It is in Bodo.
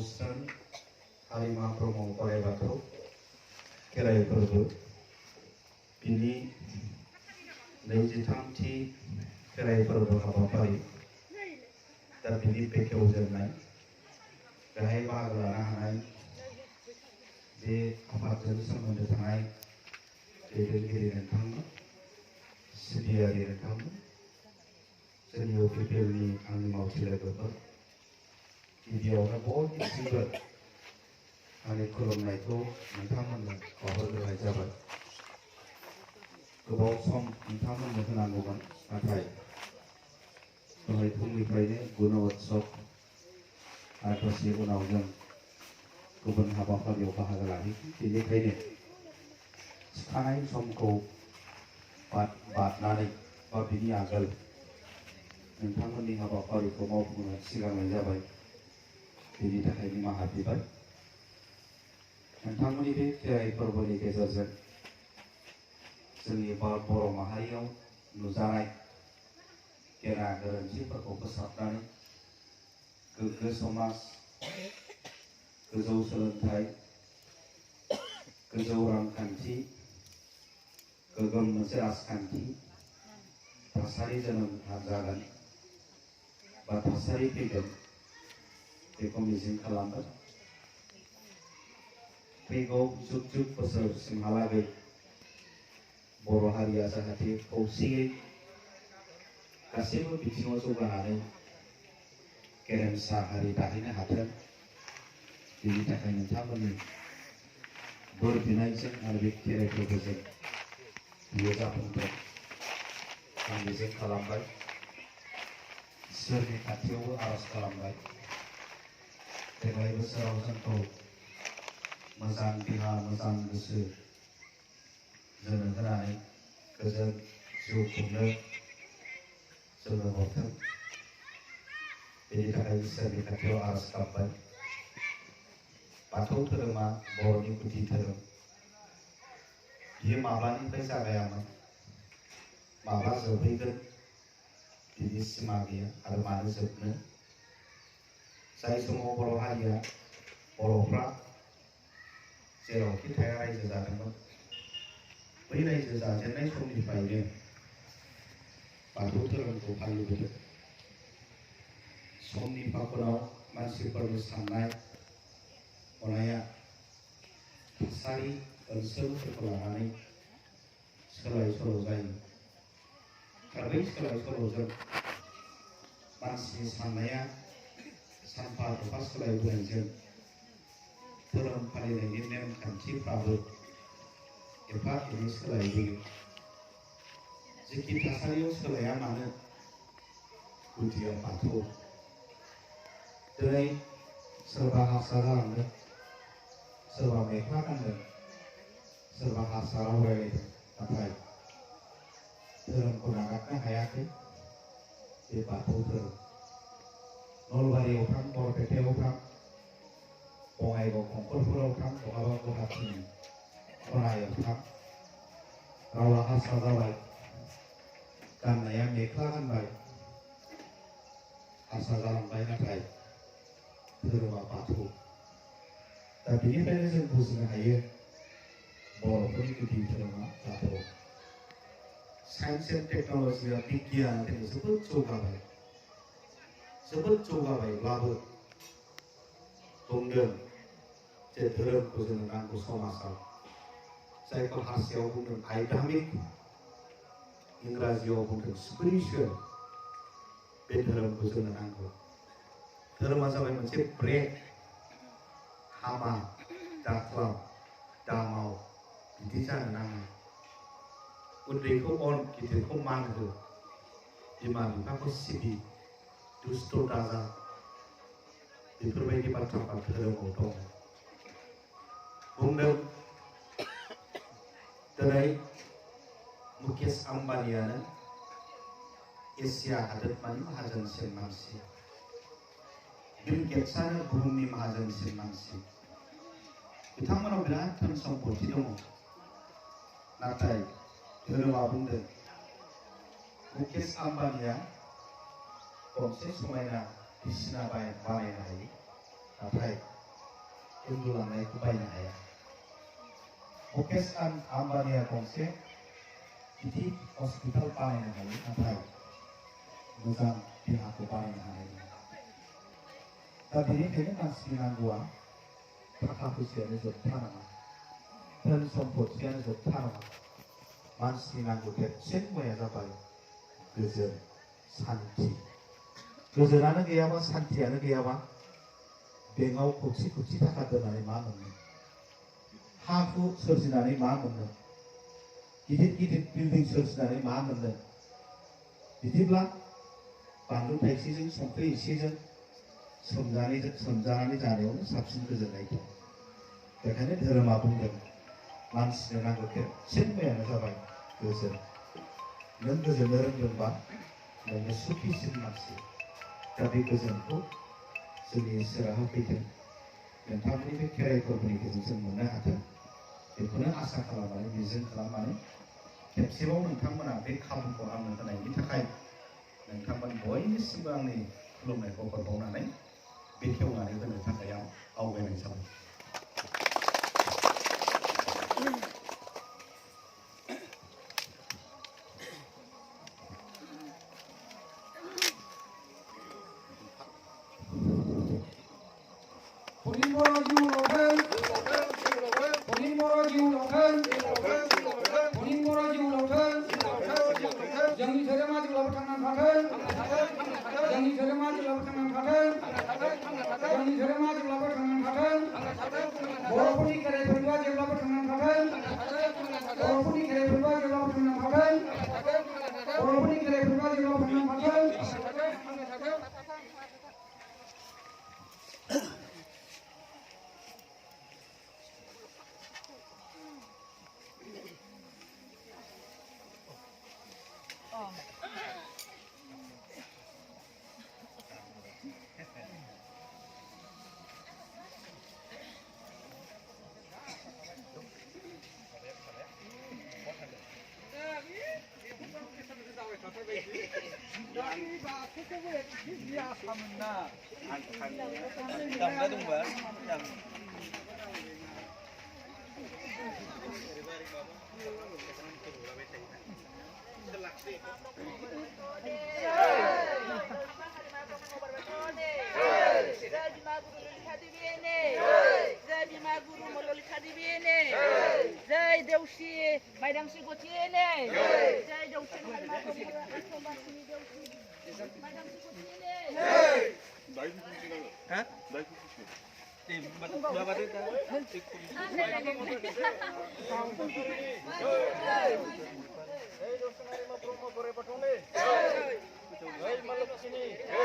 मुस्रोन हारिमा ब्रह्म बोराइ बाथौ खेराइ फोरबो बिनि 23थि खेराइ फोरबो हाबाफारि दा बिनि बेखेवजेननाय बेहाय बाहागो लानो हानाय बे आफादजों सोमोन्दो थानाय दैदेनगिरि नोंथांमोन सिबियारि नोंथांमोन जोंनि अफिसियेलनि आंनि मावथि लोगोफोर गिबियावनो बयनिसिमबो आंनि खुलुमनायखौ नोंथांमोननो बावहरग्रोनाय जाबाय। गोबाव सम नोंथांमोननो होनांगौमोन नाथाय दहाय फुंनिफ्रायनो गुण उत्सव आरो दसे उनाव जों गुबुन हाबाफारियाव बाहागो लाहैगोन बेनिखायनो थिखानाय समखौ बारनानै बा बिनि आगोल नोंथांमोननि हाबाफारिखौ मावफुंनो सिगांनाय जाबाय बेनि थाखाय निमाहा बिबाय। नोंथांमोननि बे खेराइ फोरबोनि गेजेरजों जोंनि बर' माहारियाव नुजानाय गेना गोरोन्थिफोरखौ फोसाबनानै गोग्गो समाज गोजौ सोलोंथाइ गोजौ रांखान्थि गोग्गोम मोनसे राजखान्थि थासारि जोनोम जागोन बा थासारि फैगोन बेखौ मिजिं खालामो। फैगौ जुग जुग बोसोरसिमहालागै बर' हारिया जाहाथे खौसेयै गासैबो बिथिङाव जौगानानै गेरेमसा हारि दाहैनो हाथों बेनि थाखाय नोंथांमोननि बोर बिनायजों आरो बे खेराइ फोरबोजों बियो जाफुंथों आं मिजिं खालामबाय। इसोरनि खाथियावबो आरज खालामबाय देग्लाय बोसोराव जोंखौ मोजां देहा मोजां गोसो जोनो होनानै गोजोन जिउ खुंनो जोंनो हरथों बेनि थाखाय इसोरनि खाथियाव आरज गाबबाय। बाथौ धोरोमा बर'नि गुदि धोरोम बियो माब्लानिफ्राय जागायामोन माब्ला जोबहैगोन बिनि सिमा गैया आरो मानो जोबनो। जाय समाव बर' हारिया बर'फ्रा जेरावखि थाया रायजो जादोंमोन बै रायजो जाजेननाय समनिफ्रायनो बाथौ धोरोमखौ फालिबोदों। समनि फाखनाव मानसिफोरनि साननाय हनाया थासारि ओनसोलफोरखौ लानानै सोलाय सोल' जायो आरो बै सोलाय सोल'जों मानसिनि साननाया सानफा एफा सोलायबोनायजों धोरोम फालिनायनि नेमखान्थिफ्राबो एफा एनै सोलायबोयो। जेखि थासारियाव सोलाया मानो गुदिया बाथौ। दिनै सोरबा हारसा जालांदों सोरबा मेख्ला गानदों सोरबा हारसा राव रायलायदों नाथाय धोरोमखौ नागारनो हायाखै बे बाथौ धोरोम। नलबारियाव थां बरपेटायाव थां बङाइगाव खंखरपुराव थां बहाबा गुवाहाटीनि खनायाव थां रावा हारसा जाबाय गाननाया मेख्ला गानबाय हारसा जालांबाय नाथाय धोरोमा बाथौ। दा बेनिफ्रायनो जों बुजिनो हायो बर'फोरनि गुदि धोरोमा बाथौ। साइन्स एन्ड टेक्न'लजिया बिगियाना दिनै जोबोद जौगाबायब्लाबो बुंदों जे धोरोमखौ जोंनो नांगौ समाजाव जायखौ हारसायाव बुंदों आइदामिक इंराजियाव बुंदों स्पिरिचुवेल बे धोरोमखौ जोंनो नांगौ। धोरोमा जाबाय मोनसे ब्रेक हामा दाख्लाब दामाव बिदि जानो नाङा। उन्दैखौ अन गिदिरखौ मान हो बिमा बिफाखौ सिबि दुस्थ' दाजा बेफोरबायदि बाथ्राफ्रा धोरोमाव दं। बुंदों दिनै मुकेश आम्बानियानो एसिया हादोरमानि माहाजोनसिन मानसि बिल गेट्सआनो बुहुमनि माहाजोनसिन मानसि बिथांमोनाव बिराद धोन सम्पति दङ नाथाय धोरोमा बुंदों मुकेश आम्बानिया गंसे समायना बिसिना बानायनो हायो नाथाय उन्दुलांनायखौ बायनो हाया मुकेश आम्बानिया गंसे गिदिर हस्पिटाल बानायनो हायो नाथाय मोजां देहाखौ बानायनो हानाय नङा दा बेनिखायनो मानसिनि नांगौआ थाखा फैसायानो जोबथा नङा धोन सम्पथियानो जोबथा नङा मानसिनि नांगौ देरसिन मुवाया जाबाय गोजोन सान्थि गोजोनानो गैयाबा सान्थियानो गैयाबा बेंकआव खौथि खौथि थाखा दोननानै मा मोननो हा हु सोरजिनानै मा मोननो गिदिर गिदिर बिल्डिं सोरजिनानै मा मोननो बिदिब्ला बानलु थाइसेजों संख्रि एसेजों सोमजानानै जानायावनो साबसिन गोजोननाय दं बेखायनो धोरोमा बुंदों मानसिनो नांगौ देरसिन मुवायानो जाबाय गोजोन नों गोजोननो रोंदोंबा नोंनो सुखिसिन मानसि दा बे गोजोनखौ जोंनि इसोरा होफैदों नोंथांमोननि बे खेराइ फोरबोनि गेजेरजों मोननो हाथों बेखौनो आसा खालामनानै मिजिं खालामनानै खेबसेबाव नोंथांमोना बे खाबुखौ आंनो होनायनि थाखाय नोंथांमोन बयनिसिमबो आंनि खुलुमनायखौ हरबावनानै बेखेवनानै होनो थाखाय आं आवगायनाय जाबाय जोंनि धोरोमा जेब्लाबो थांनानै थाथों जोंनि धोरोमा जेब्लाबो थांनानै थाथों जोंनि धोरोमा जेब्लाबो थांनानै थाथों बर'फोरनि खेराइ फोरबोआ जेब्लाबो थांनानै थाथों बर'फोरनि खेराइ फोरबोआ जेब्लाबो थांनानै थाथों बर'फोरनि खेराइ फोरबोआ जेब्लाबो थांनानै थाथों जय देवसी माइदांसी गथिने जय Devsi माइदांसी गथिने Hả? Đây. Tìm mà ba ba đứa ta. Hei,